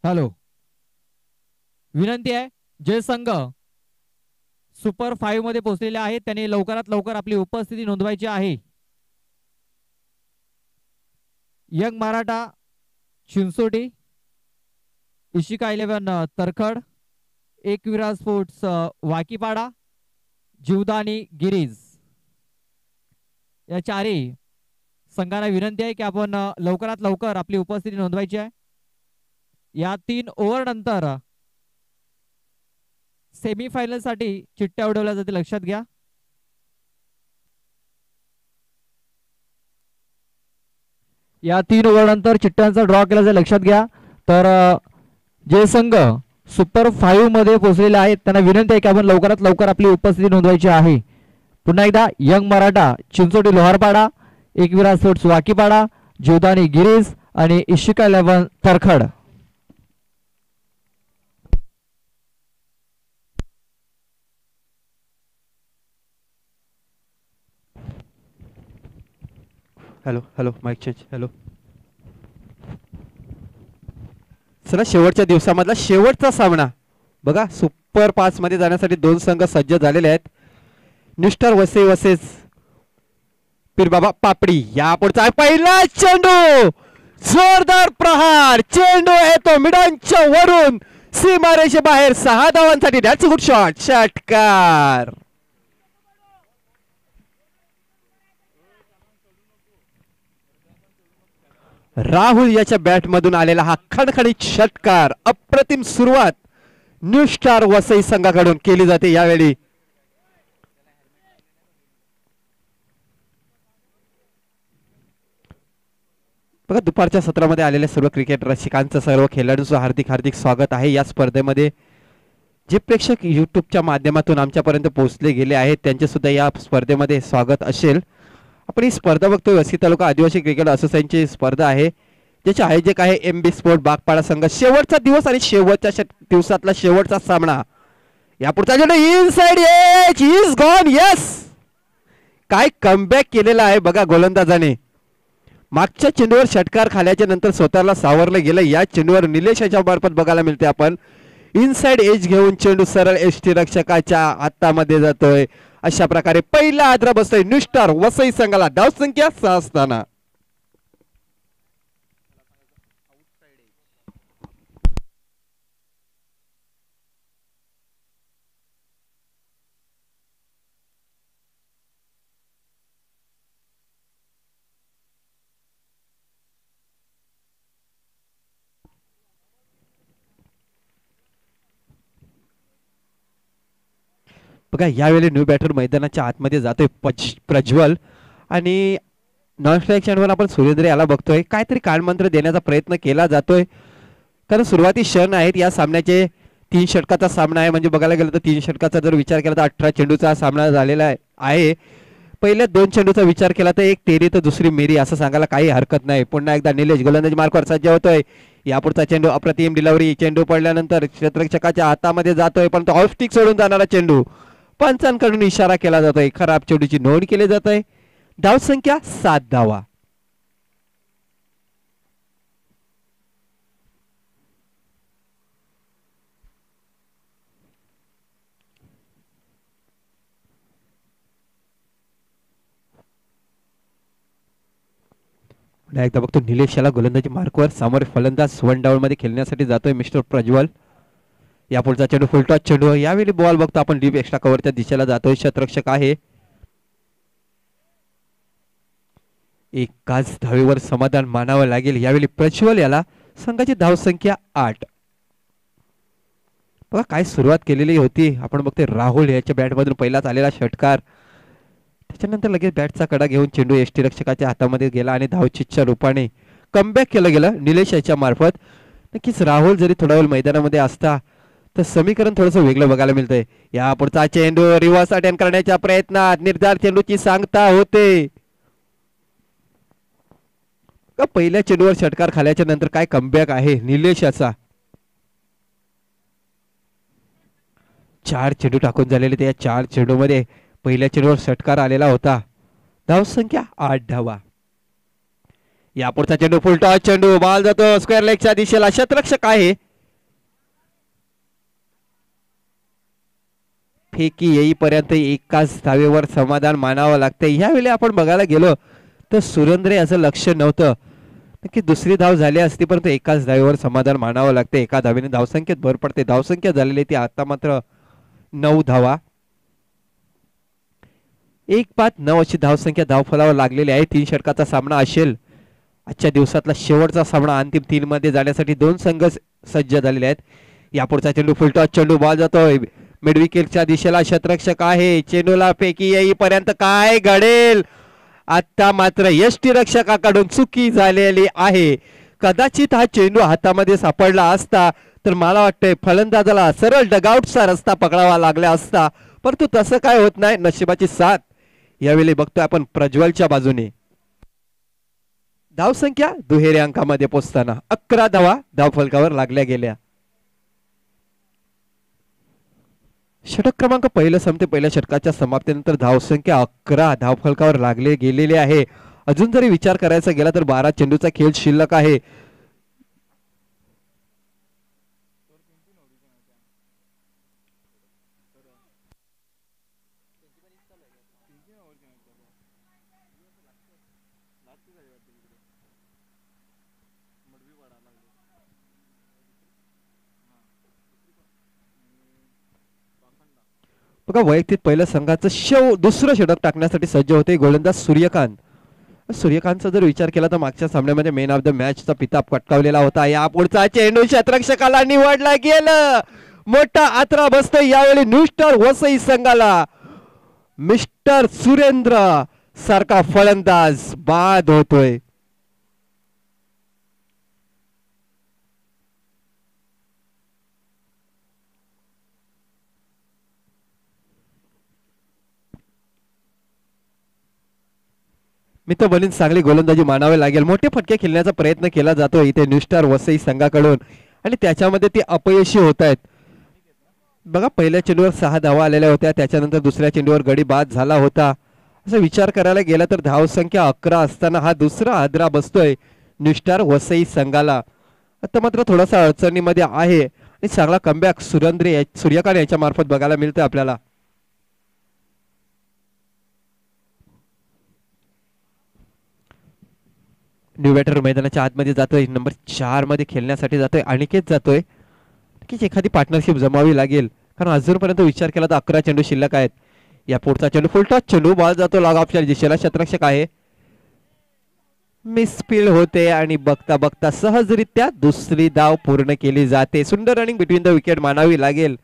Hello, विनंती आहे, जे संघ सुपर 5 मध्ये पोहोचलेले आहेत त्यांनी लवकरात लवकर आपली उपस्थिती नोंदवायची आहे. यंग मराठा चिंचोटी, इशिका 11 तरखड, एकविरा स्पोर्ट्स वाकीपाडा, जीवदानी गिरीज या चारही संघांना विनंती आहे की आपण लवकरात लवकर आपली उपस्थिती नोंदवायची आहे. या 3 ओव्हर नंतर सेमीफायनल साठी चिठ्ठ्या उडवल्या जातील, लक्षात घ्या. या 3 ओव्हर नंतर चिठ्ठ्यांचा ड्रॉ केला जाईल, लक्षात घ्या. तर जे संघ सुपर 5 मध्ये पोहोचलेले आहेत त्यांना विनंती आहे की आपण लवकरात लवकर आपली उपस्थिती नोंदवायची आहे. पुन्हा एकदा, यंग मराठा चिंचोटी लोहारपाडा, एकविरा स्पोर्ट्स वाकीपाडा, जीवदानी गिरीज आणि Ishika 11 Tarkhad. Hello hello, mike change. Hello, चला शेवटच्या दिवसामधला शेवटचा सामना बघा. सुपर 5 मध्ये जाण्यासाठी 2 संघ सज्ज झालेले आहेत. निष्ठर वसे वसेस पीरबाबा पापडी. या पुढचा पहिला चेंडू, जोरदार प्रहार, चेंडू येतो मिडांच्या वरून सीमारेषे बाहेर. 6 धावांसाठी. That's a good shot. षटकार. राहुल याच्या बॅट मधून आलेला हा खणखणीत षटकार. अप्रतिम सुरुवात न्यू स्टार वसई संघाकडून केली जाते यावेळी. बघा, दुपारच्या सत्रामध्ये आलेल्या सर्व क्रिकेट रसिकांचं, सर्व खेळाडूंचं हार्दिक हार्दिक स्वागत आहे या स्पर्धेमध्ये. जे प्रेक्षक युट्यूबच्या माध्यमातून आमच्यापर्यंत पोहोचले गेले आहेत त्यांचे सुद्धा या स्पर्धेमध्ये स्वागत असेल. आपण ही स्पर्धा बघतोय वसई तालुका आदिवासी क्रिकेट असोसिएशनची स्पर्धा आहे, ज्याचे आयोजक आहे MB स्पोर्ट बागपाडा संघ. शेवटचा दिवस आणि शेवटच्या दिवसातला शेवटचा सामना. यापुढचा चेंडू inside edge is gone. Yes, काय कमबॅक केलेला आहे बघा गोलंदाजाने. मागच्या चेंडूवर षटकार खाल्याच्या नंतर स्वतःला सावरलं गेलं. या चेंडूवर निलेश याच्या मार्फत बघायला मिळते आपण. इनसाइड एज घेऊन चेंडू सरळ एसटी रक्षकाच्या हातामध्ये जातोय. अशा प्रकारे पहिला आद्रा बसतोय न्यू स्टार वसई संघाला. धावसंख्या 6 असताना. बघा, यावेळी न्यू बॅटर मैदानाच्या आतमध्ये जातोय प्रज्वल आणि नॉन स्ट्राईक चॅनलवर आपण सुरेंद्र याला बघतोय. काहीतरी कानमंत्र देण्याचा प्रयत्न केला जातोय, कारण सुरुवाती क्षण आहेत या सामन्याचे. 3 षटकाचा सामना आहे, म्हणजे बघायला गेलं तर 3 षटकाचा जर विचार केला तर 18 चेंडूचा सामना झालेला आहे. पहिल्या 2 चेंडूचा विचार केला तर एक तेरी तर दुसरी मेरी असं सांगायला काही हरकत नाही. पुन्हा एकदा निलेश गोलंदाजी मार्कवर सज्ज होतोय. यापुढचा चेंडू अप्रतिम डिलिव्हरी. चेंडू पडल्यानंतर क्षेत्ररक्षकाच्या हातामध्ये जातोय, पण तो ऑफ स्टिक सोडून जाणारा चेंडू. पंचांकडून इशारा केला जातोय. खराब चेंडूची नोंद केली जात आहे. धावसंख्या 7 धावा. एकदा बघतो निलेश याला गोलंदाजी मार्कवर. समोर फलंदाज 1 डाऊन मध्ये खेळण्यासाठी जातोय मिस्टर प्रज्वल. या पुढचा चेंडू फुलटॉस चेंडू. यावेळी बॉल बघतो आपण डीप एक्स्ट्रा कव्हरच्या दिशेला जातोय. क्षेत्ररक्षक आहे. एकाच धावेवर समाधान मानावं लागेल यावेळी प्रज्वल याला. संघाची धावसंख्या 8. बघा काय सुरुवात केलेली होती. आपण बघतोय राहुल याच्या बॅटमधून पहिलाच आलेला षटकार. त्याच्यानंतर लगेच बॅटचा कडा घेऊन चेंडू एसटी रक्षकाच्या हातामध्ये गेला आणि धावचीच्या रूपाने कमबॅक केलं गेलं निलेश याच्या मार्फत. नक्कीच राहुल जरी थोडा वेळ मैदानामध्ये असता तर समीकरण थोडंसं वेगळं बघायला मिळतंय. या पुढचा चेंडू रिव्हर्स अटेम्प्ट करण्याच्या प्रयत्नात निर्धार चेंडूची सांगता होते. पहिल्या चेंडूवर षटकार खाल्याच्या नंतर काय कमबॅक आहे निलेश याचा. 4 चेंडू टाकून झालेले. त्या 4 चेंडू मध्ये पहिल्या चेंडूवर षटकार आलेला होता. धावसंख्या 8 धावा. या पुढचा चेंडू फुलटॉस चेंडू. बॉल जातो स्क्वेअर लेगच्या दिशेला. क्षेत्ररक्षक आहे फेकी येईपर्यंत एकाच धावेवर समाधान मानावं लागते. यावेळी आपण बघायला गेलो तर सुरेंद्र याचं लक्ष नव्हतं की दुसरी धाव झाली असती, परंतु एकाच धावेवर समाधान मानावं लागते. एका धावेने धावसंख्येत भर पडते. धावसंख्या झालेली ती आता मात्र 9 धावा. 1-5-9 अशी धावसंख्या धावफलावर लागलेली आहे. 3 षटकाचा सामना असेल. आजच्या दिवसातला शेवटचा सामना अंतिम 3 मध्ये जाण्यासाठी 2 संघ सज्ज झालेले आहेत. यापुढचा चेंडू फुलटॉस चेंडू बॉल जातोय मिडविकेटच्या दिशेला. शतरक्षक आहे. चेंडूला फेकी येईपर्यंत काय घडेल. आता मात्र यष्टीरक्षकाकडून चुकी झालेली आहे. कदाचित हा चेंडू हातामध्ये सापडला असता तर मला वाटतंय फलंदाजाला सरळ डगआउटचा रस्ता पकडावा लागला असता, परंतु तसं काय होत नाही. नशिबाची साथ यावेळी बघतोय आपण प्रज्वलच्या बाजूने. धावसंख्या दुहेरी अंकामध्ये पोहोचताना 11 धावा धावफलकावर लागल्या गेल्या. षटक क्रमांक पहिलं संपते. पहिल्या षटकाच्या समाप्तीनंतर धावसंख्या 11 धावफलकावर लागले गेलेले आहे. अजून जरी विचार करायचा गेला तर 12 चेंडूचा खेळ शिल्लक आहे. बघा वैयक्तिक पहिल्या संघाचं दुसरं षटक टाकण्यासाठी सज्ज होते गोलंदाज सूर्यकांत. सूर्यकांतचा जर विचार केला तर मागच्या सामन्यामध्ये मॅन ऑफ द मॅचचा पिताब पटकावलेला होता. या पुढचा चेंडू क्षेत्ररक्षकाला निवडला गेलं. मोठा आत्रा बसतोय यावेळी न्यू स्टार वसई संघाला. मिस्टर सुरेंद्र सारखा फलंदाज बाद होतोय. मी तर म्हणेन चांगली गोलंदाजी मानावी लागेल. मोठे फटके खेळण्याचा प्रयत्न केला जातो इथे न्यू स्टार वसई संघाकडून आणि त्याच्यामध्ये ते अपयशी होत आहेत. बघा पहिल्या चेंडूवर 6 धावा आलेल्या होत्या. त्याच्यानंतर दुसऱ्या चेंडूवर गडी बाद झाला होता. असं विचार करायला गेला तर धावसंख्या 11 असताना हा दुसरा आदरा बसतोय न्यू स्टार वसई संघाला. आता मात्र थोडासा अडचणीमध्ये आहे आणि चांगला कमबॅक सूर्यकांत याच्या मार्फत बघायला मिळतं आपल्याला. न्यू बॅटर मैदानाच्या आतमध्ये जातोय. नंबर 4 मध्ये खेळण्यासाठी जातोय. अनिकेत जातोय की एखादी पार्टनरशिप जमावी लागेल कारण अजूनपर्यंत विचार केला तर 11 चेंडू शिल्लक आहेत. या पुढचा चेंडू फुलटॉस चेंडू बॉल जातो लॉग ऑफच्या दिशेला. क्षेत्ररक्षक आहे. मिसफील्ड होते आणि बघता बघता सहजरित्या दुसरी धाव पूर्ण केली जाते. सुंदर रनिंग बिटवीन द विकेट मानावी लागेल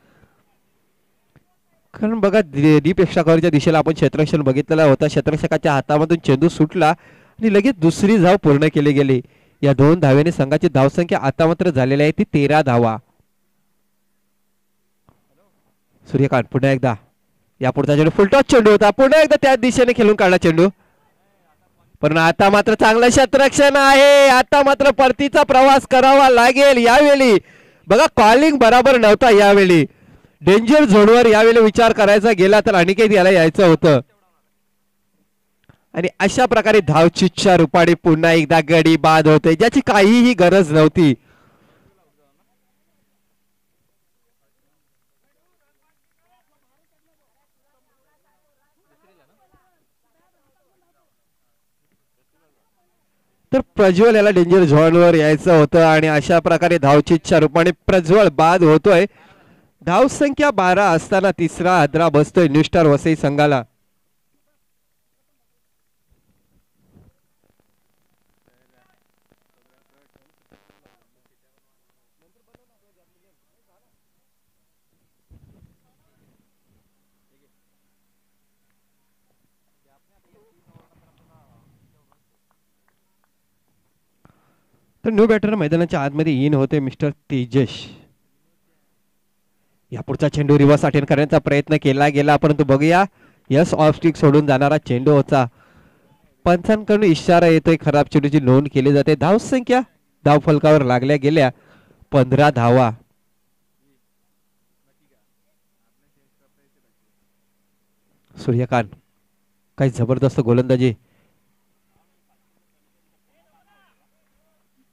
कारण बघा डीप एक्स्ट्रा कव्हरच्या दिशेला आपण क्षेत्ररक्षण बघितलेला होता. क्षेत्ररक्षकाच्या हातामधून चेंडू सुटला आणि लगेच दुसरी धाव पूर्ण केली गेली. या 2 धावेने संघाची धावसंख्या आता मात्र झालेली आहे ती 13 धावा. सूर्यकांत पुन्हा एकदा या पुढचा चेंडू फुलटॉस चेंडू होता. पुन्हा एकदा त्याच दिशेने खेळून काढला चेंडू, पण आता मात्र चांगलं क्षेत्ररक्षण आहे. आता मात्र परतीचा प्रवास करावा लागेल. यावेळी बघा कॉलिंग बरोबर नव्हता. यावेळी डेंजर झोनवर यावेळी विचार करायचा गेला तर अनिकेत याला यायचं होतं आणि अशा प्रकारे धावचीच्या रूपाने पुन्हा एकदा गडी बाद होते ज्याची काहीही गरज नव्हती. तर प्रज्वल याला डेंजर झोनवर यायचं होतं आणि अशा प्रकारे धावचीच्या रूपाने प्रज्वल बाद होतोय. धावसंख्या 12 असताना तिसरा आदरा बसतोय न्यू स्टार वसई संघाला. तर न्यू बॅटर मैदानाच्या आतमध्ये इन होते मिस्टर तेजस. या पुढचा चेंडू रिव्हर्स अटेंड करण्याचा प्रयत्न केला गेला परंतु बघूया यस ऑफ स्टिक सोडून जाणारा चेंडू होता. पंचांकडून इशारा येतोय. खराब चेंडूची नोंद केली जाते. धावसंख्या धावफलकावर लागल्या गेल्या 15 धावा. सूर्यकांत काही जबरदस्त गोलंदाजी.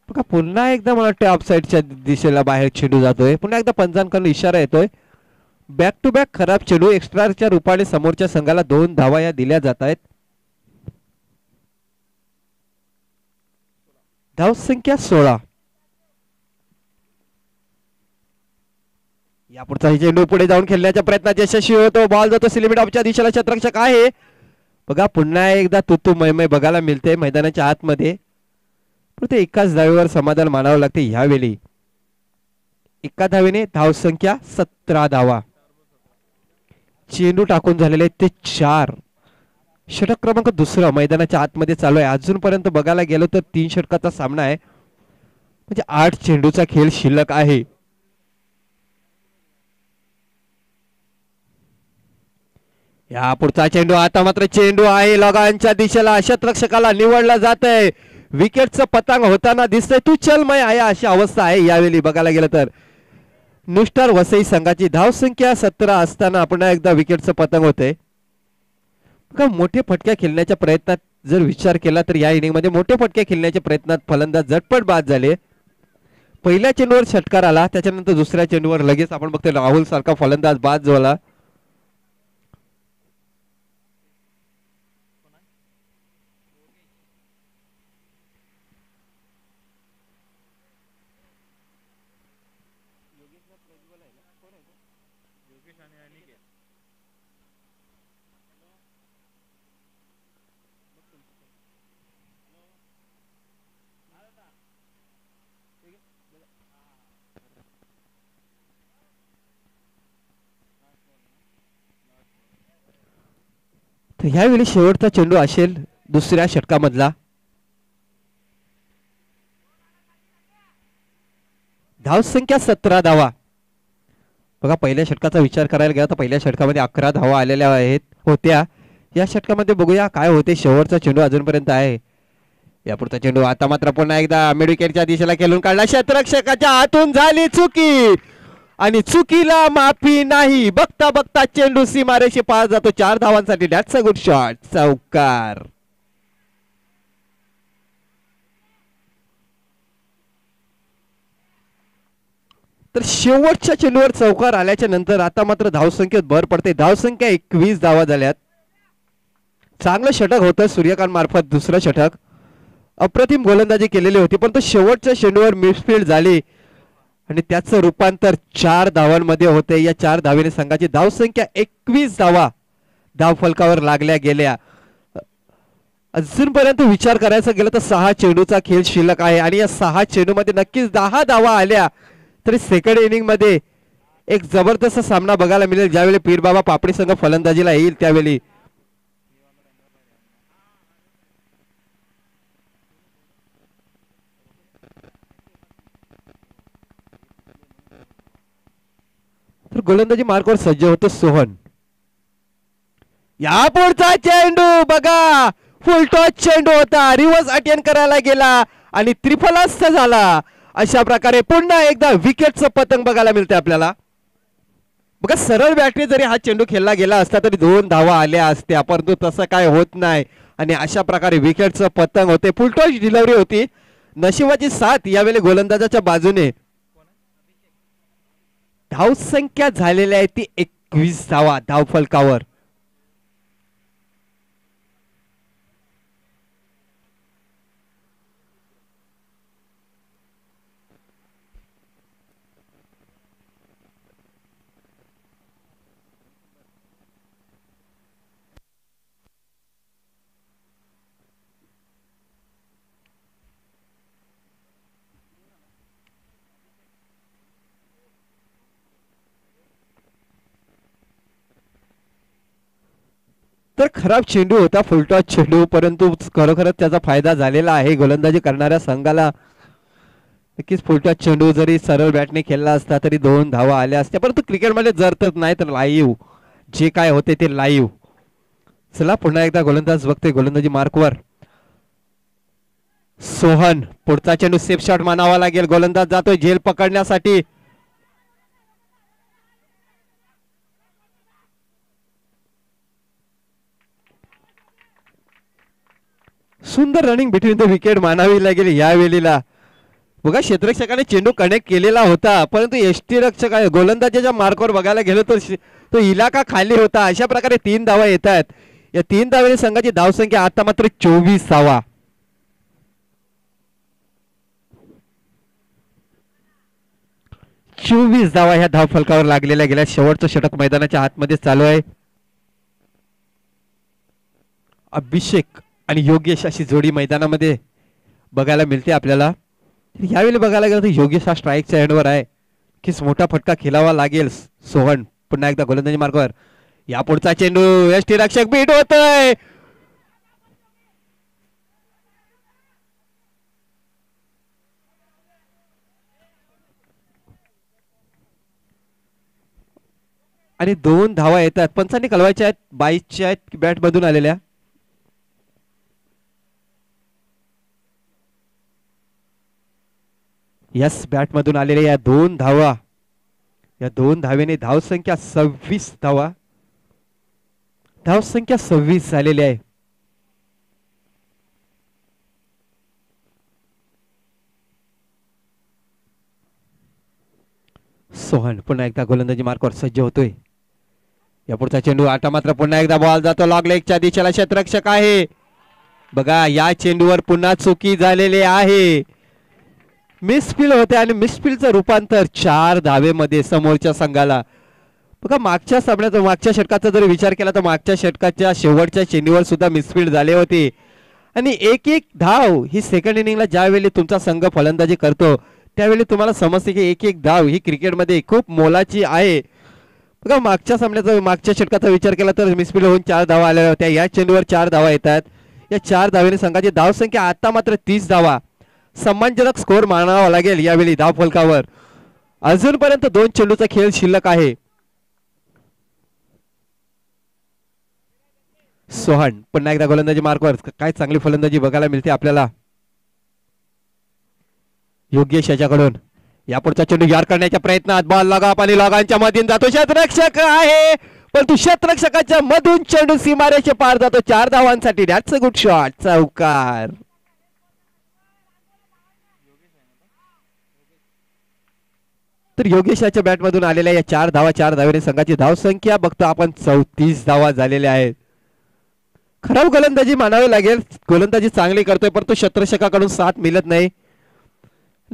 बघा पुन्हा एकदा मला वाटतं ऑफसाईडच्या दिशेला बाहेर चेंडू जातोय. पुन्हा एकदा पंचांकडून इशारा येतोय. बॅक टू बॅक खराब चेंडू एक्स्ट्राच्या रूपाने समोरच्या संघाला 2 धावा या दिल्या जात आहेत. धावसंख्या 16. यापुढचा चेंडू पुढे जाऊन खेळण्याच्या प्रयत्नात यशस्वी होतो. बॉल जातो सिलिमिट ऑफच्या दिशेला. क्षेत्ररक्षक आहे बघा. पुन्हा एकदा तुतू मैमय बघायला मिळते मैदानाच्या आतमध्ये. ते एकाच धावेवर समाधान मानावं लागते. ह्यावेळी एका धावेने धावसंख्या 17 धावा. चेंडू टाकून झालेले ते 4. षटक क्रमांक 2 मैदानाच्या आतमध्ये चालू आहे. अजूनपर्यंत बघायला गेलो तर 3 षटकाचा सामना आहे. म्हणजे 8 चेंडूचा खेळ शिल्लक आहे. या पुढचा चेंडू आता मात्र चेंडू आहे लगानच्या दिशेला. क्षेत्ररक्षकाला निवडला जात आहे. विकेटचं पतंग होताना दिसतंय. तू चलमय आहे अशी अवस्था आहे. यावेळी बघायला गेलं तर नुस्टार वसई संघाची धावसंख्या 17 असताना पुन्हा एकदा विकेटचं पतंग होतंय. मोठे फटक्या खेळण्याच्या प्रयत्नात जर विचार केला तर या इनिंग मध्ये मोठे फटके खेळण्याच्या प्रयत्नात फलंदाज झटपट बाद झाले. पहिल्या चेंडूवर षटकार आला. त्याच्यानंतर दुसऱ्या चेंडूवर लगेच आपण बघतोय राहुल सारखा फलंदाज बाद झाला. ह्यावेळी शेवटचा चेंडू असेल दुसऱ्या षटकामधला. धावसंख्या 17 धावा. बघा पहिल्या षटकाचा विचार करायला गेला तर पहिल्या षटकामध्ये 11 धावा आलेल्या होत्या. या षटकामध्ये बघूया काय होते. शेवटचा चेंडू अजूनपर्यंत आहे. यापुढचा चेंडू आता मात्र पुन्हा एकदा मिडविकेटच्या दिशेला खेळून काढला. क्षेत्ररक्षकाच्या हातून झाली चुकी आणि चुकीला माफी नाही. बघता बघता चेंडू सीमारेषे पार जातो. 4 धावांसाठी दॅट्स अ गुड शॉट. चौकार. तर शेवटच्या चेंडूवर चौकार आल्याच्या नंतर आता मात्र धावसंख्येत भर पडते. धावसंख्या 21 धावा झाल्यात. चांगलं षटक होतं सूर्यकांत मार्फत. दुसरं षटक अप्रतिम गोलंदाजी केलेली होती पण तो शेवटच्या चेंडूवर मिसफील्ड झाली आणि त्याचं रूपांतर 4 धावांमध्ये होते. या 4 धावेने संघाची धावसंख्या 21 धावा धाव फलकावर लागल्या गेल्या. अजूनपर्यंत विचार करायचा गेला तर 6 चेंडूचा खेळ शिल्लक आहे आणि या 6 चेंडूमध्ये नक्कीच 10 धावा आल्या तरी सेकंड इनिंग मध्ये एक जबरदस्त सामना बघायला मिळेल. ज्यावेळी पीरबाबा पापडी संघ फलंदाजीला येईल त्यावेळी तर गोलंदाजी मार्कवर सज्ज होतो सोहन. या पुढचा चेंडू बघा फुल टॉस चेंडू होता. रिव्हर्स अटेम्प्ट करायला गेला आणि त्रिफलास्त झाला. अशा प्रकारे पुन्हा एकदा विकेटचं पतंग बघायला मिळते आपल्याला. बघा सरळ बॅटरी जरी हा चेंडू खेळला गेला असता तरी 2 धावा आल्या असत्या परंतु तसं काय होत नाही आणि अशा प्रकारे विकेटचं पतंग होते. फुल टॉस डिलिव्हरी होती. नशिबाची साथ यावेळी गोलंदाजाच्या बाजूने. धावसंख्या झालेली आहे ती 21 धावा धाव फलकावर. तर खराब चेंडू होता फुलटॉस चेंडू परंतु खरोखरच त्याचा फायदा झालेला आहे गोलंदाजी करणाऱ्या संघाला. नक्कीच फुलटॉस चेंडू जरी सरळ बॅटने खेळला असता तरी 2 धावा आल्या असत्या परंतु क्रिकेटमध्ये जरतच नाही तर लाईव्ह जे काय होते ते लाईव्ह. चला पुन्हा एकदा गोलंदाज बघते गोलंदाजी मार्कवर सोहन. पुढचा चेंडू सेफ शॉट मानावा लागेल. गोलंदाज जातोय झेल पकडण्यासाठी. सुंदर रनिंग बिटवीन द विकेट मानावी लागेल या वेळेला. बघा क्षेत्ररक्षकाने चेंडू कनेक्ट केलेला होता, परंतु यष्टीरक्षक गोलंदाजाच्या मार्कवर बघायला गेलो तर तो इलाका खाली होता. अशा प्रकारे 3 धावा येतात. या 3 धावेने संघाची धावसंख्या आता मात्र 24 धावा. धावा ह्या धाव फलकावर लागलेल्या गेल्या. शेवटचं षटक मैदानाच्या आतमध्ये चालू आहे. अभिषेक आणि योगेश अशी जोडी मैदानामध्ये बघायला मिळते आपल्याला. यावेळी बघायला गेलं तर योगेश हा स्ट्राईकच्या एंडवर आहे. कीच मोठा फटका खेळावा लागेल. सोहन पुन्हा एकदा गोलंदाजी मार्गावर. या पुढचा चेंडू यष्टीरक्षक बीट होतोय. आणि 2 धावा येतात. पंचांनी कळवायच्या आहेत. 22च्या आहेत बॅट मधून आलेल्या. यस बॅट मधून आलेल्या या 2 धावा. या 2 धावेने धावसंख्या 26 धावा. धावसंख्या 26 झालेली आहे. सोहन पुन्हा एकदा गोलंदाजी मार्कवर सज्ज होतोय. या पुढचा चेंडू आता मात्र पुन्हा एकदा बॉल जातो लॉग लेगच्या दिशेला. क्षेत्ररक्षक आहे. बघा या चेंडूवर पुन्हा चुकी झालेली आहे. मिसफील्ड होते आणि मिसफील्डचं रूपांतर 4 धावेमध्ये समोरच्या संघाला. बघा मागच्या सामन्यात मागच्या षटकाचा जर विचार केला तर मागच्या षटकाच्या शेवटच्या चेंडूवर सुद्धा मिसफील्ड झाले होते. आणि एक धाव ही सेकंड इनिंगला ज्यावेळी तुमचा संघ फलंदाजी करतो त्यावेळी तुम्हाला समजते की एक धाव ही क्रिकेटमध्ये खूप मोलाची आहे. बघा मागच्या सामन्याचा मागच्या षटकाचा विचार केला तर मिसफील्ड होऊन 4 धावा आल्या होत्या. या चेंडूवर 4 धावा येतात. या 4 धावेने संघाची धावसंख्या आता मात्र 30 धावा. सम्मानजनक स्कोर मानावा लागेल यावेळी धाव फलकावर. अजूनपर्यंत 2 चेंडूचा खेळ शिल्लक आहे. सोहन पुन्हा एकदा गोलंदाजी मार्कवर. काय चांगली फलंदाजी बघायला मिळते आपल्याला योगेश याच्याकडून. यापुढचा चेंडू यार करण्याच्या प्रयत्नात बॉल लगाप आणि लगांच्या मधून जातो. क्षेत्ररक्षक आहे परंतु क्षेत्ररक्षकाच्या मधून चेंडू सीमारेषे पार जातो. 4 धावांसाठी. That's a good shot. चौकार. तर योगेशाच्या बॅट मधून आलेल्या या 4 धावा. 4 धावेने संघाची धावसंख्या बघतो आपण 34 धावा झालेल्या आहेत. खराब गोलंदाजी मानावी लागेल. गोलंदाजी चांगली करतोय परंतु क्षेत्ररक्षकाकडून साथ मिळत नाही.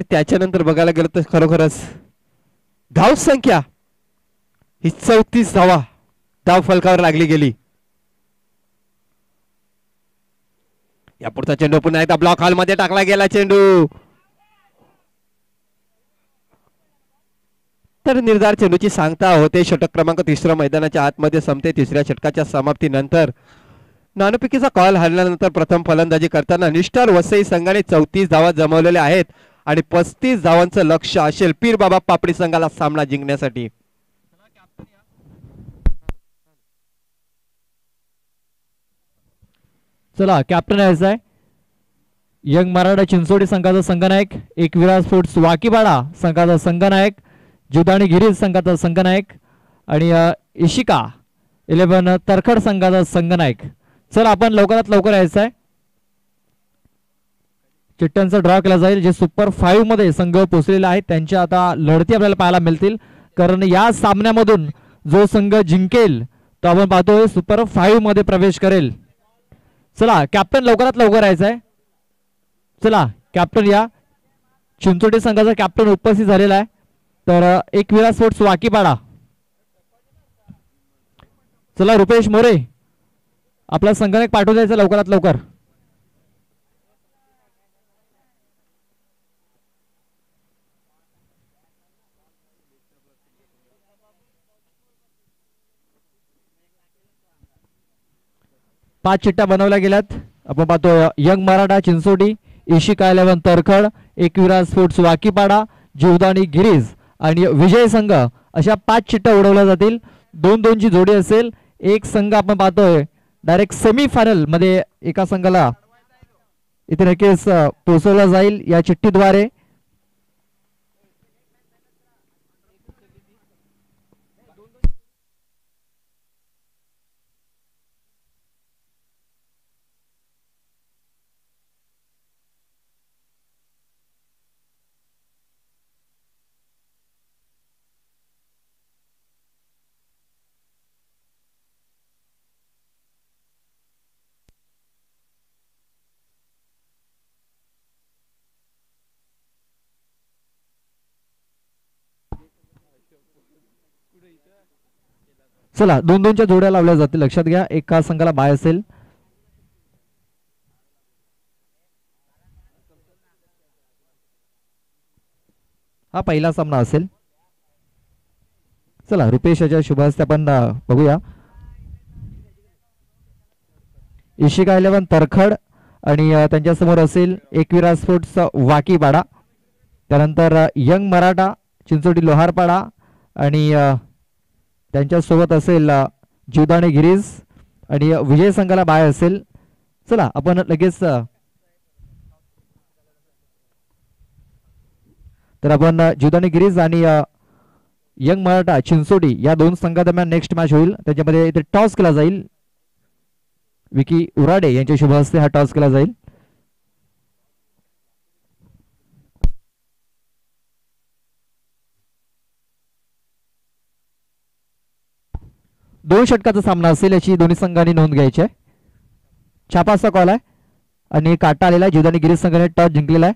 त्याच्यानंतर बघायला गेलं तर खरोखरच धावसंख्या ही 34 धावा धाव फलकावर लागली गेली. या पुढचा चेंडू पुन्हा एकदा ब्लॉक हॉल मध्ये टाकला गेला चेंडू. तर निर्धार चेंडूची सांगता होते. षटक क्रमांक 3 मैदानाच्या आतमध्ये संपते. 3ऱ्या षटकाच्या समाप्तीनंतर नाणेफेकीचा कॉल हरल्यानंतर प्रथम फलंदाजी करताना निष्ठार वसई संघाने 34 धावा जमवलेल्या आहेत आणि 35 धावांचं लक्ष असेल पीर बाबा पापडी संघाला सामना जिंकण्यासाठी. चला कॅप्टन यायचा आहे यंग मराठा चिंचोडी संघाचा संघनायक. एक विराज स्पोर्ट्स वाकीपाडा संघाचा संघनायक. जुदाणी गिरीज संघाचा संघनायक आणि इशिका 11 तरखड संघाचा संघनायक. चला आपण लवकरात लवकर यायचं आहे. चिठ्ठ्यांचा ड्रॉ केला जाईल. जे सुपर 5 मध्ये संघ पोहोचलेले आहेत त्यांच्या आता लढती आपल्याला पाहायला मिळतील. कारण या सामन्यामधून जो संघ जिंकेल तो आपण पाहतोय सुपर 5 मध्ये प्रवेश करेल. चला कॅप्टन लवकरात लवकर यायचं आहे. चला कॅप्टन या. चिंचोटी संघाचा कॅप्टन उपस्थित झालेला आहे. तर एक विराज स्पोर्ट्स वाकीपाडा. चला रुपेश मोरे आपला संघनायक पाठवून द्यायचा लवकरात लवकर. पाच चिठ्ठ्या बनवल्या गेल्यात. आपण पाहतो यंग मराठा चिंचोटी, इशिका 11 तरखड, एकविरा स्पोर्ट्स वाकीपाडा, जीवदानी गिरीज आणि विजय संघ अशा 5 चिठ्ठ्या उडवल्या जातील. 2-2 ची जोडी असेल. एक संघ आपण पाहतोय डायरेक्ट सेमी फायनल मध्ये एका संघाला इथे नक्कीच पोहोचवला जाईल या चिठ्ठीद्वारे. चला 2-2च्या जोड्या लावल्या जातील, लक्षात घ्या. एका संघाला बाय असेल. हा पहिला सामना असेल. चला रुपेश याच्या शुभ हस्ते आपण बघूया. इशिका 11 तरखड आणि त्यांच्या समोर असेल एकविरा स्पोर्ट्स वाकीपाडा. त्यानंतर यंग मराठा चिंचोटी लोहारपाडा आणि त्यांच्यासोबत असेल जीवदाणे गिरीज आणि विजय संघाला बाय असेल. चला आपण लगेच तर आपण जीवदाणे गिरीज आणि यंग मराठा चिंचोटी या दोन संघादरम्यान नेक्स्ट मॅच होईल. त्याच्यामध्ये इथे टॉस केला जाईल. विकी उराडे यांच्या शुभ हस्ते हा टॉस केला जाईल. दोन षटकाचा सामना असेल याची दोन्ही संघांनी नोंद घ्यायची आहे. छापाचा कॉल आहे आणि काटा आलेला आहे. जीवदाणी गिरीज संघाने टॉस जिंकलेला आहे.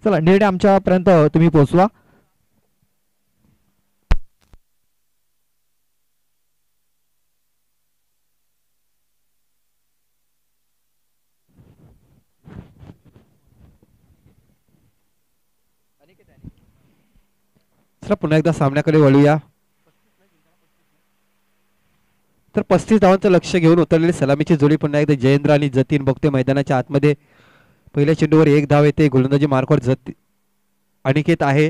चला निर्णय आमच्यापर्यंत तुम्ही पोहोचवा. चला पुन्हा एकदा सामन्याकडे वळूया. तर 35 धावांचं लक्ष घेऊन उतरलेली सलामीची जोडी पुन्हा एकदा जयेंद्र आणि जतीन बघते मैदानाच्या आतमध्ये. पहिल्या चेंडूवर 1 धाव येते. गोलंदाजी मार्कवर अनिकेत आहे.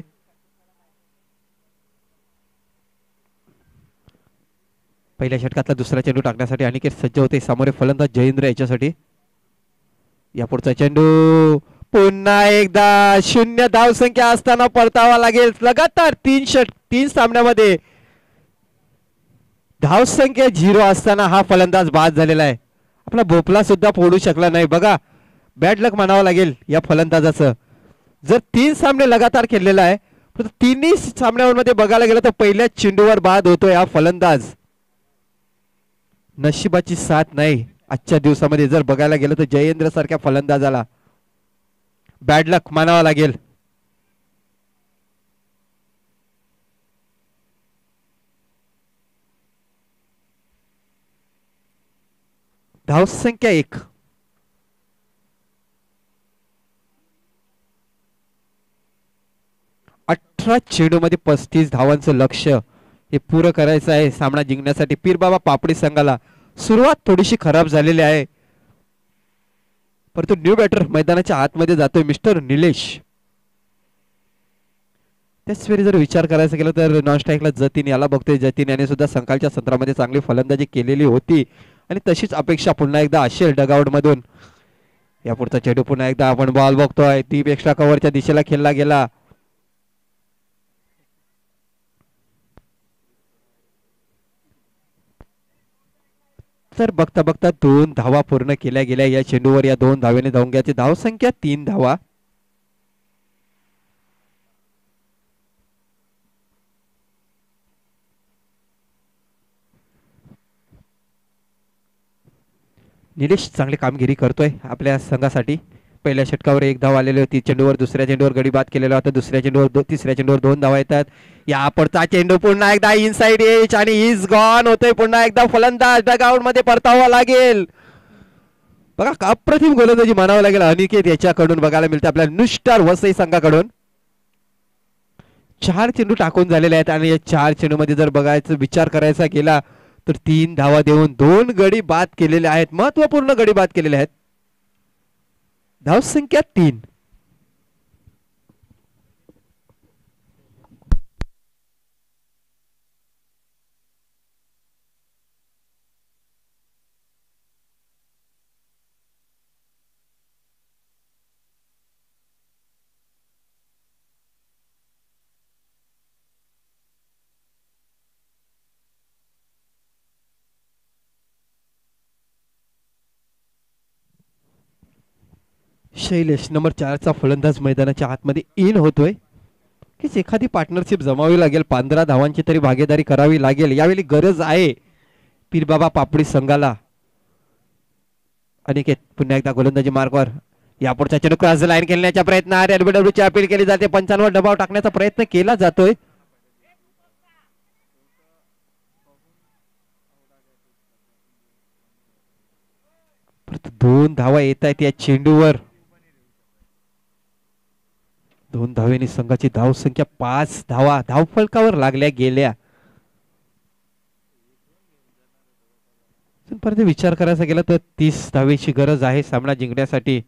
पहिल्या षटकातला दुसरा चेंडू टाकण्यासाठी अनिकेत सज्ज होते. समोर फलंदाज जयेंद्र याच्यासाठी. या पुढचा चेंडू पुन्हा एकदा 0 धावसंख्या असताना परतावा लागेल. लगातार 3 सामन्यामध्ये धावसंख्या 0 असताना हा फलंदाज बाद झालेला आहे. आपला भोपला सुद्धा फोडू शकला नाही. बघा बॅड लक म्हणावं लागेल या फलंदाजाचं. जर 3 सामने लगातार खेळलेला आहे तर तिन्ही सामन्यांमध्ये बघायला गेलं तर पहिल्या चेंडूवर बाद होतोय हा फलंदाज. नशिबाची साथ नाही आजच्या दिवसामध्ये जर बघायला गेलं तर जयेंद्र सारख्या फलंदाजाला बॅड लक मानावा लागेल. धावसंख्या 1. चेंडूमध्ये 35 धावांचं लक्ष हे पुरं करायचं आहे सामना जिंकण्यासाठी. पीरबाबा पापडी संघाला सुरुवात थोडीशी खराब झालेली आहे परंतु न्यू बॅटर मैदानाच्या आतमध्ये जातोय मिस्टर निलेश. त्याच वेळी जर विचार करायचा केला तर नॉन स्ट्राईकला जतीन याला बघतोय. जतीन याने सुद्धा संघाच्या सत्रामध्ये चांगली फलंदाजी केलेली होती आणि तशीच अपेक्षा पुन्हा एकदा असेल डगआउट मधून. या पुढचा चेंडू पुन्हा एकदा आपण बॉल बघतोय. ती एक्स्ट्रा कव्हरच्या दिशेला खेळला गेला. तर बघता बघता 2 धावा पूर्ण केल्या गेल्या या चेंडूवर. या 2 धावेने धावून धावसंख्या 3 धावा. निलेश चांगली कामगिरी करतोय आपल्या संघासाठी. पहिल्या षटकावर 1 धाव आलेली होती. चेंडूवर दुसऱ्या चेंडूवर गडी बाद केलेला होता. दुसऱ्या चेंडूवर तिसऱ्या चेंडूवर 2 धावा येतात. या पुढचा चेंडू पुन्हा एकदा इनसाइड एज आणि इज गॉन होतोय. पुन्हा एकदा फलंदाज डगआउट मध्ये परतावा लागेल. बघा अप्रतिम गोलंदाजी मानावं लागेल अनिकेत याच्याकडून बघायला मिळते आपल्या नुस्टार वसई संघाकडून. 4 चेंडू टाकून झालेले आहेत आणि या 4 चेंडू मध्ये जर बघायचा विचार करायचा केला तर 3 धावा देऊन 2 गडी बाद केलेले आहेत. महत्वपूर्ण गडी बाद केलेले आहेत. धावसंख्या 3. शैलेश नंबर 4 चा फलंदाज मैदानाच्या आतमध्ये इन होतोय की एखादी पार्टनरशिप जमावी लागेल. 15 धावांची तरी भागीदारी करावी लागेल. यावेळी गरज आहे पीरबाबा पापडी संघाला. अनिकेत पुन्हा एकदा गोलंदाजी मार्कवर. यापुढचा चेंडू क्रॉस लाईन खेळण्याच्या प्रयत्नात एलबीडब्ल्यू ची अपील केली जाते. 55 दबाव टाकण्याचा प्रयत्न केला जातोय. परंतु 2 धावा येत आहेत या चेंडूवर. 2 धावेने संघाची धावसंख्या 5 धावा धावफलकावर लागल्या गेल्या. परत विचार करायचा गेला तर 30 धावेची गरज आहे सामना जिंकण्यासाठी.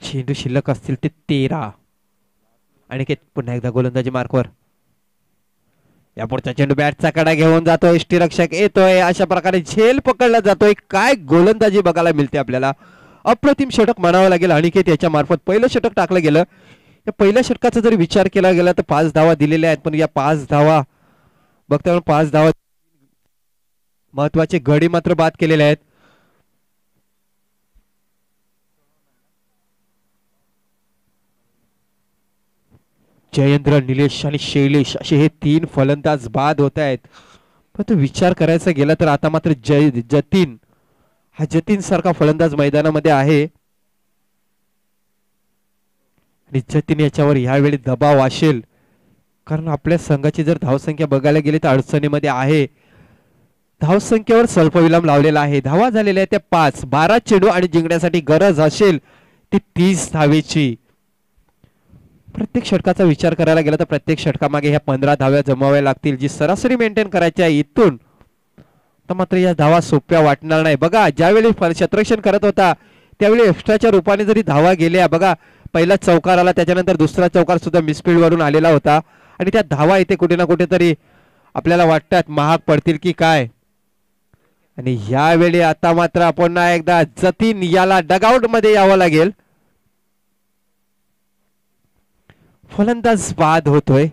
चेंडू शिल्लक असतील ते 13. आणि पुन्हा एकदा गोलंदाजी मार्कवर. या पुढचा चेंडू बॅटचा कडा घेऊन जातोय, यष्टीरक्षक येतोय, अशा प्रकारे झेल पकडला जातोय. काय गोलंदाजी बघायला मिळते आपल्याला. अप्रतिम षटक म्हणावं लागेल अनिकेत याच्या मार्फत पहिलं षटक टाकलं गेलं. या पहिल्या षटकाचा जरी विचार केला गेला तर 5 धावा दिलेल्या आहेत, पण या 5 धावा बघता 5 धावा महत्वाचे गडी मात्र बाद केलेले आहेत. जयेंद्र, निलेश आणि शैलेश असे हे 3 फलंदाज बाद होत आहेत. पण तो विचार करायचा गेला तर आता मात्र जतीन हा जतीन सारखा फलंदाज मैदानामध्ये आहे. आणि जतीन याच्यावर यावेळी दबाव असेल, कारण आपल्या संघाची जर धावसंख्या बघायला गेली तर अडचणीमध्ये आहे. धावसंख्येवर स्वल्पविराम लावलेला आहे. धावा झालेल्या आहेत त्या 5. 12 चेंडू आणि जिंकण्यासाठी गरज असेल ती 30 धावेची. प्रत्येक षटकाचा विचार करायला गेला तर प्रत्येक षटकामागे ह्या 15 धाव्या जमाव्या लागतील, जी सरासरी मेंटेन करायची आहे इथून. तर मात्र या धावा सोप्या वाटणार नाही. बघा ज्यावेळी क्षेत्ररक्षण करत होता त्यावेळी एक्स्ट्राच्या रूपाने जरी धावा गेल्या, बघा पहिला चौकार आला, त्याच्यानंतर दुसरा चौकार सुद्धा मिसफील्ड वरून आलेला होता. आणि त्या धावा इथे कुठे ना कुठेतरी आपल्याला वाटतात महाग पडतील की काय. आणि यावेळी आता मात्र पुन्हा एकदा जतीन याला डगआउट मध्ये यावं लागेल. फलंदाज बाद होतोय.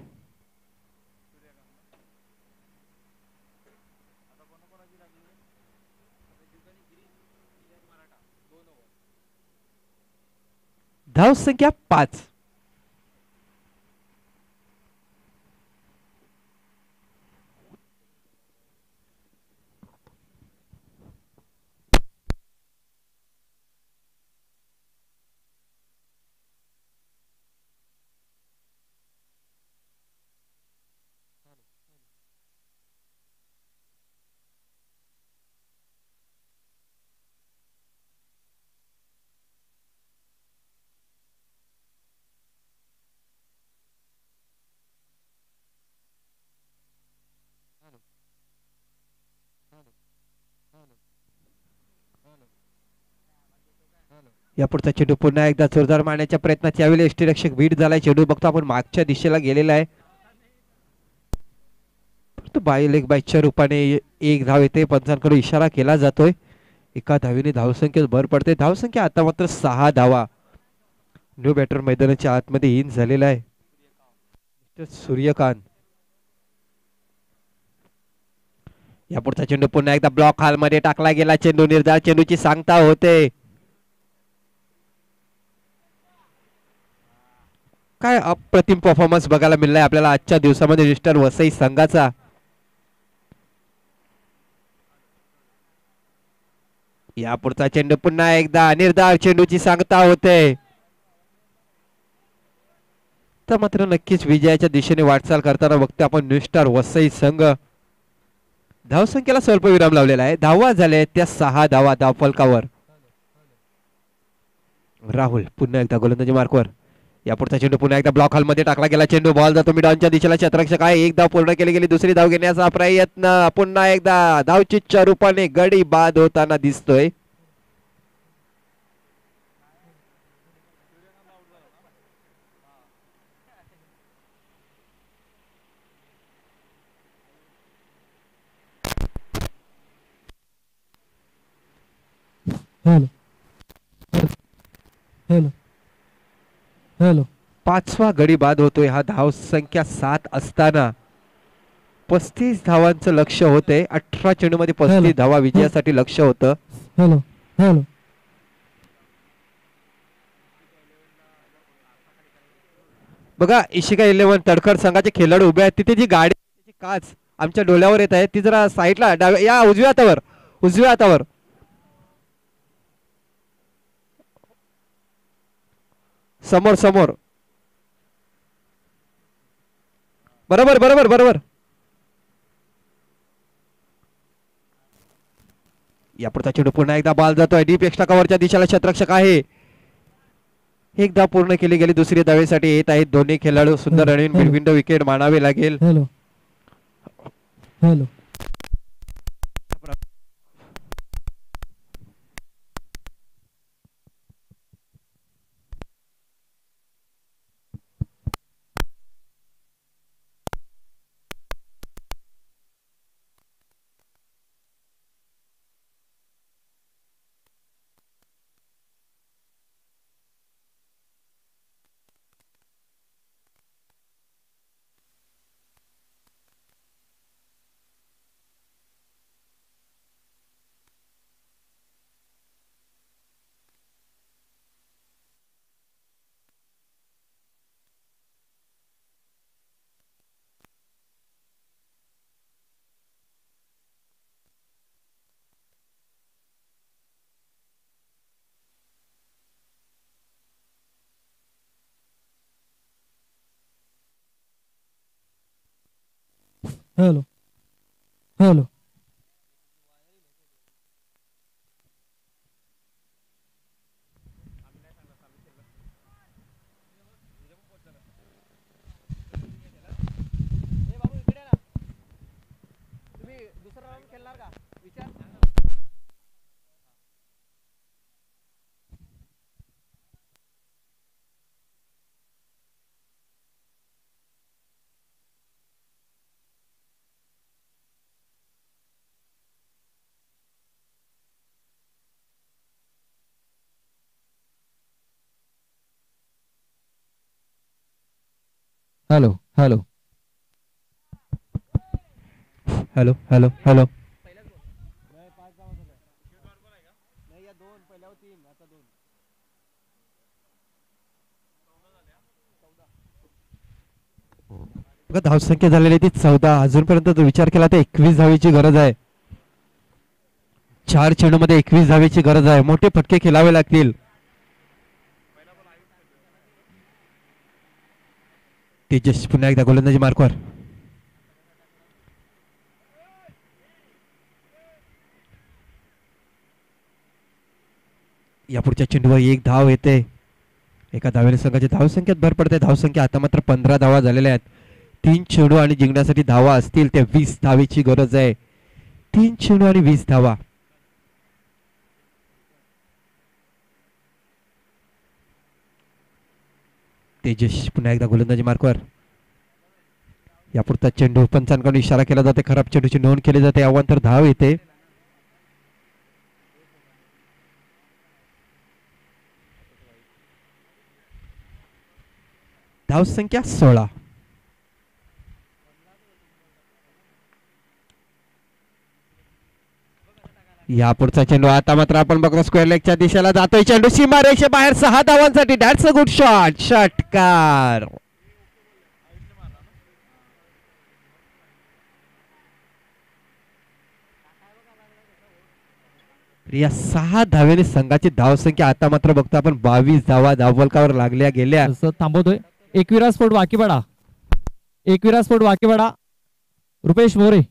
धावसंख्या 5. या पुढचा चेंडू पुन्हा एकदा जोरदार मारण्याच्या प्रयत्नात यावेळी यष्टीरक्षक बीट झालाय. चेंडू बघतो आपण मागच्या दिशेला गेलेला आहे. लेग बाईच्या रूपाने 1 धाव येते. पंचांकडून इशारा केला जातोय. एका धावेने धावसंख्येत भर पडते. धावसंख्या आता मात्र 6 धावा. न्यू बॅटर मैदानाच्या आतमध्ये इन झालेला आहे सूर्यकांत. या पुढचा चेंडू पुन्हा एकदा ब्लॉक हाल मध्ये टाकला गेला. चेंडू निर्धार चेंडूची सांगता होते. काय अप्रतिम परफॉर्मन्स बघायला मिळालाय आपल्याला आजच्या दिवसामध्ये मिस्टर वसई संघाचा. या पुढचा चेंडू पुन्हा एकदा निर्धार चेंडूची सांगता होते. तर मात्र नक्कीच विजयाच्या दिशेने वाटचाल करताना बघतो आपण मिस्टर वसई संघ. धावसंख्येला स्वल्प विराम लावलेला आहे. धावा झाल्या त्या 6 धावा धावफलकावर. राहुल पुन्हा एकदा गोलंदाजी मार्कवर. या पुढचा चेंडू पुन्हा एकदा ब्लॉक हॉल मध्ये टाकला गेला. चेंडू बॉल जातो मिडॉनच्या दिशेला. क्षेत्ररक्षक आहे. 1 धाव पूर्ण केली गेली. दुसरी धाव घेण्याचा प्रयत्न पुन्हा एकदा धावचीच्या रूपाने गडी बाद होताना दिसतोय. हॅलो हॅलो हॅलो 5वा गडी बाद होतोय. हा धाव संख्या 7 असताना 35 धावांचं लक्ष होते. 18 चेंडू मध्ये 35 धावा विजयासाठी लक्ष होतं. हॅलो हॅलो बघा इशिका 11 तडखर संघाचे खेळाडू उभे आहेत. तिथे जी गाडी काच आमच्या डोळ्यावर येत आहे ती जरा साईडला या उजव्या हातावर समोर बरोबर या पुढचा चेंडू पुन्हा एकदा बॉल जातोय डीप एक्स्ट्रा कव्हरच्या दिशेला क्षेत्ररक्षक आहे. एकदा पूर्ण केली गेली. दुसरी धावेसाठी येत आहेत दोन्ही खेळाडू. सुंदर रनिंग मिडविंडो विकेट मानावे लागेल. Hello hello hello hello hello hello hello hello hello धावसंख्या झालेली ती 14. अजूनपर्यंत तो विचार केला तर 21 धावेची गरज आहे. 4 चेंडू मध्ये 21 धावेची गरज आहे. मोठे फटके खेळावे लागतील. तेजस पुन्हा एकदा गोलंदाजी मार्कवर. या पुढच्या चेंडूवर एक धाव येते. एका धावेने संघाची धावसंख्येत भर पडते. धावसंख्या आता मात्र 15 धावा झालेल्या आहेत. 3 चेंडू आणि जिंकण्यासाठी धावा असतील ते 20 धावेची गरज आहे. 3 चेंडू आणि 20 धावा. तेजस पुन्हा एकदा गोलंदाजी मार्कवर. यापुढचा चेंडू पंचांकडून इशारा केला जाते. खराब चेंडूची नोंद केली जाते. अवांतर धाव येते. धावसंख्या 16. या पुढचा चेंडू आता मात्र आपण बघतो स्क्वेअर लेगच्या दिशेला जातोय. चेंडू सीमा रेषे बाहेर 6 धावांसाठी. That's a good shot. षटकार. या 6 धावेने संघाची धावसंख्या आता मात्र बघतो आपण 22 धावा धावफलकावर लागल्या गेल्या. थांबवतोय. एकविरा स्फोट वाकीपाडा. एकविरा स्फोट वाकीपाडा. रुपेश मोरे.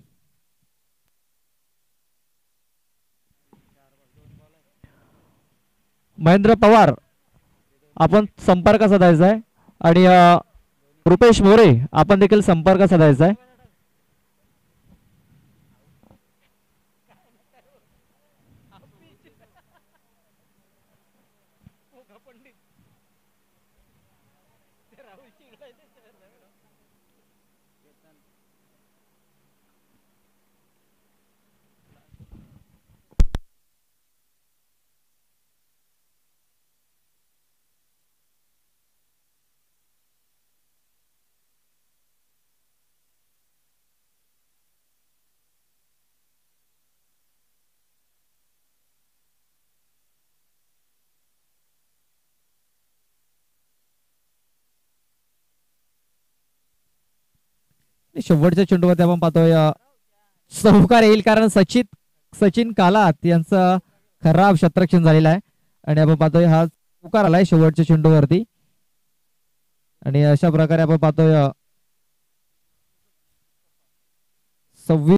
महेंद्र पवार आपण संपर्क साधायचा आहे. आणि रुपेश मोरे आपण देखील संपर्क साधायचा आहे. शेवटच्या चेंडूमध्ये आपण पाहतोय सहकार येईल, कारण सचिन कालात यांचं खराब क्षेत्ररक्षण झालेलं आहे. आणि आपण पाहतोय हा सहकार आलाय शेवटच्या चेंडूवरती. आणि अशा प्रकारे आपण पाहतोय 26